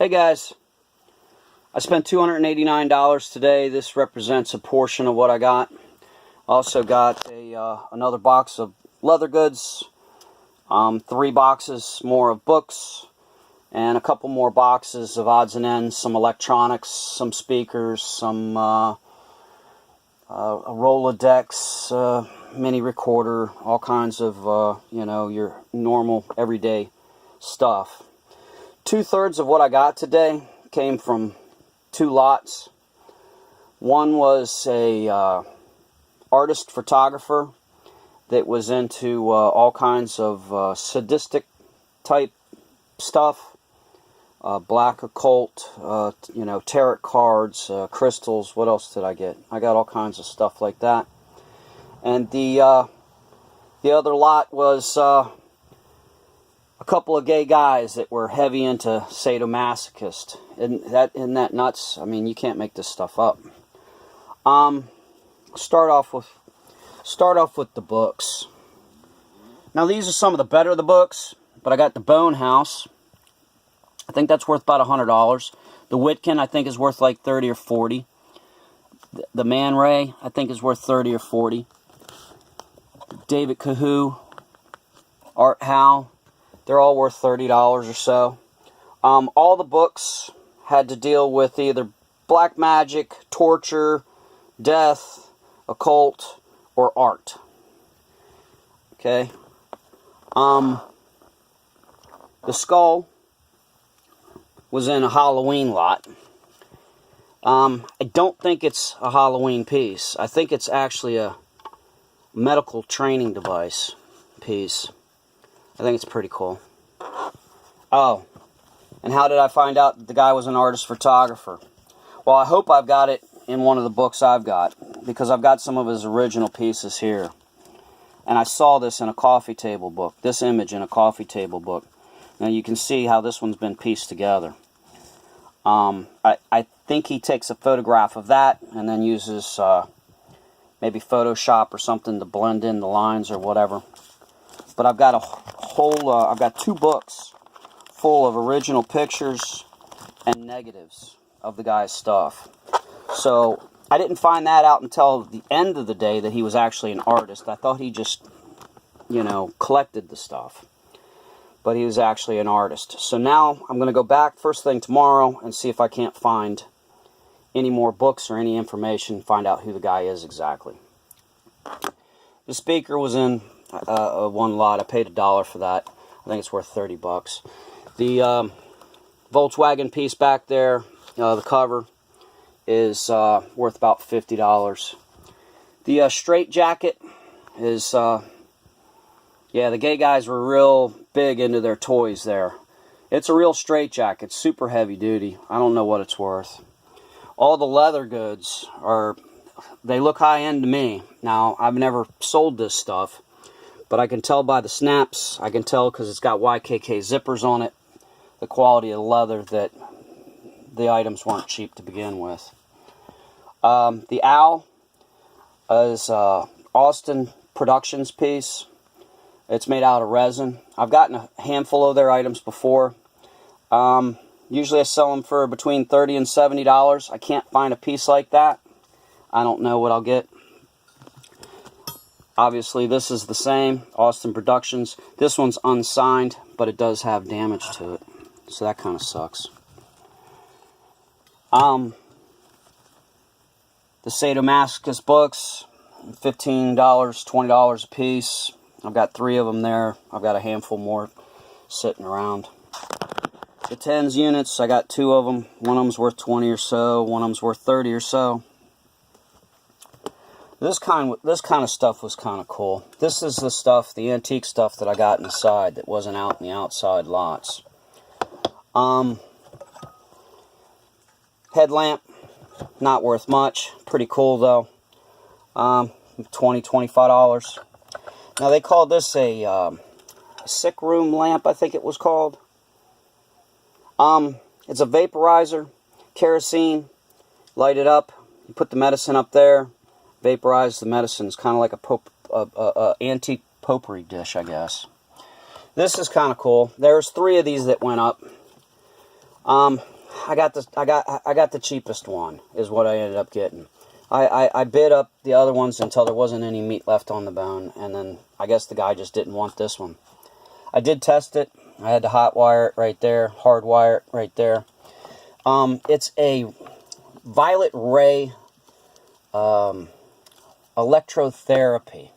Hey guys, I spent $289 today. This represents a portion of what I got. I also got another box of leather goods, 3 boxes more of books, and a couple more boxes of odds and ends, some electronics, some speakers, some a Rolodex, mini recorder, all kinds of, your normal everyday stuff. 2/3 of what I got today came from 2 lots. One was a artist photographer that was into all kinds of sadistic type stuff, black occult, tarot cards, crystals. What else did I get? I got all kinds of stuff like that. And the other lot was a couple of gay guys that were heavy into sadomasochist. Isn't that nuts? I mean, you can't make this stuff up. Start off with the books. Now these are some of the better of the books, but I got the Bone House. I think that's worth about $100. The Witkin I think is worth like 30 or 40. The Man Ray I think is worth 30 or 40. David Cahoon, Art Howe, they're all worth $30 or so. All the books had to deal with either black magic, torture, death, occult, or art. Okay. The Skull was in a Halloween lot. I don't think it's a Halloween piece. I think it's actually a medical training device piece. I think it's pretty cool. Oh, and how did I find out that the guy was an artist photographer? Well, I hope I've got it in one of the books I've got, because I've got some of his original pieces here. And I saw this in a coffee table book, this image in a coffee table book. Now you can see how this one's been pieced together. I think he takes a photograph of that and then uses maybe Photoshop or something to blend in the lines or whatever. But I've got I've got 2 books full of original pictures and negatives of the guy's stuff. So I didn't find that out until the end of the day that he was actually an artist. I thought he just, collected the stuff. But he was actually an artist. So now I'm going to go back first thing tomorrow and see if I can't find any more books or any information, find out who the guy is exactly. The speaker was in one lot. I paid $1 for that. I think it's worth 30 bucks. The Volkswagen piece back there, the cover, is worth about $50. The straight jacket is, yeah, the gay guys were real big into their toys there. It's a real straight jacket, super heavy duty. I don't know what it's worth. All the leather goods they look high end to me. Now, I've never sold this stuff, but I can tell by the snaps, I can tell because it's got YKK zippers on it, the quality of the leather, that the items weren't cheap to begin with. The Owl is Austin Productions piece. It's made out of resin. I've gotten a handful of their items before. Usually I sell them for between $30 and $70. I can't find a piece like that. I don't know what I'll get. Obviously this is the same, Austin Productions. This one's unsigned, but it does have damage to it. So that kind of sucks. The sadomasochist books, $15, $20 a piece. I've got 3 of them there. I've got a handful more sitting around. The TENS units, I got 2 of them. One of them's worth 20 or so. One of them's worth 30 or so. This kind of stuff was kind of cool. This is the stuff, the antique stuff that I got inside that wasn't out in the outside lots. Headlamp, not worth much. Pretty cool though. $20, $25. Now they called this a sick room lamp, I think it was called. It's a vaporizer, kerosene, light it up, you put the medicine up there, vaporize the medicine. It's kind of like a antique potpourri dish, I guess. This is kind of cool. There's 3 of these that went up. I got the cheapest one, is what I ended up getting. I bid up the other ones until there wasn't any meat left on the bone, and then I guess the guy just didn't want this one. I did test it. I had to hot wire it right there, hard wire it right there. It's a violet ray electrotherapy.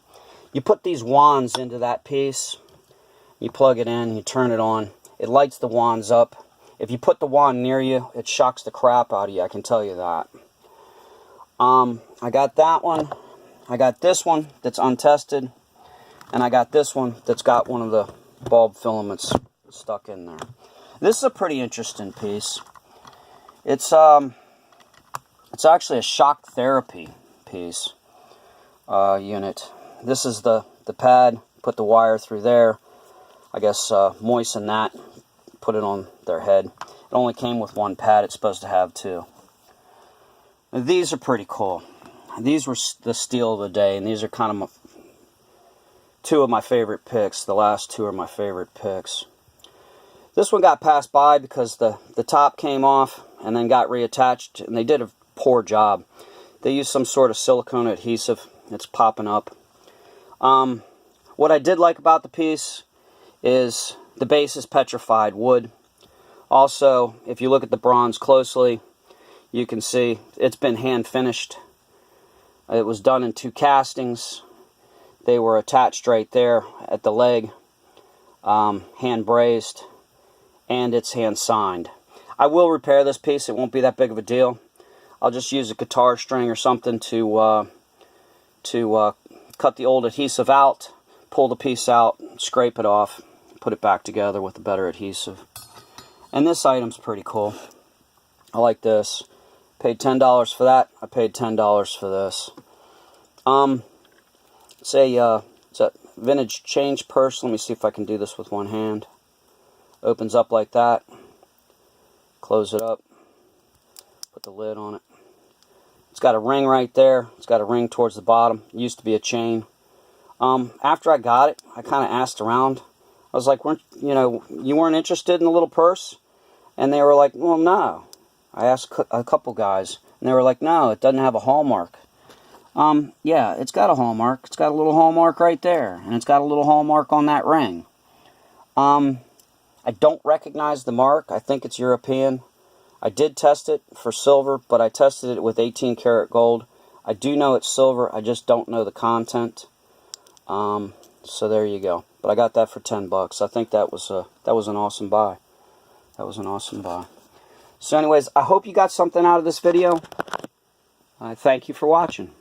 You put these wands into that piece, you plug it in, you turn it on, it lights the wands up. If you put the wand near you, it shocks the crap out of you, I can tell you that. I got that one, I got this one that's untested, and I got this one that's got one of the bulb filaments stuck in there. This is a pretty interesting piece. It's actually a shock therapy piece unit. This is the pad. Put the wire through there. I guess moisten that. Put it on their head. It only came with one pad. It's supposed to have two. Now, these are pretty cool. These were the steal of the day, and these are kind of two of my favorite picks. The last two are my favorite picks. This one got passed by because the top came off and then got reattached, and they did a poor job. They used some sort of silicone adhesive. It's popping up. What I did like about the piece is the base is petrified wood. Also, if you look at the bronze closely, you can see it's been hand finished. It was done in 2 castings. They were attached right there at the leg, hand brazed, and it's hand signed. I will repair this piece. It won't be that big of a deal. I'll just use a guitar string or something to cut the old adhesive out, pull the piece out, scrape it off, put it back together with a better adhesive. And this item's pretty cool. I like this. Paid $10 for that. I paid $10 for this. It's a vintage change purse. Let me see if I can do this with one hand. Opens up like that. Close it up. Put the lid on it. It's got a ring right there. It's got a ring towards the bottom. It used to be a chain. After I got it, I kind of asked around. I was like, you weren't interested in the little purse? And they were like, well, no. I asked a couple guys, and they were like, no, it doesn't have a hallmark. Yeah, it's got a hallmark. It's got a little hallmark right there, and it's got a little hallmark on that ring. I don't recognize the mark. I think it's European. I did test it for silver, but I tested it with 18 karat gold. I do know it's silver. I just don't know the content. So there you go. But I got that for $10. I think that was an awesome buy. That was an awesome buy. So anyways, I hope you got something out of this video. I thank you for watching.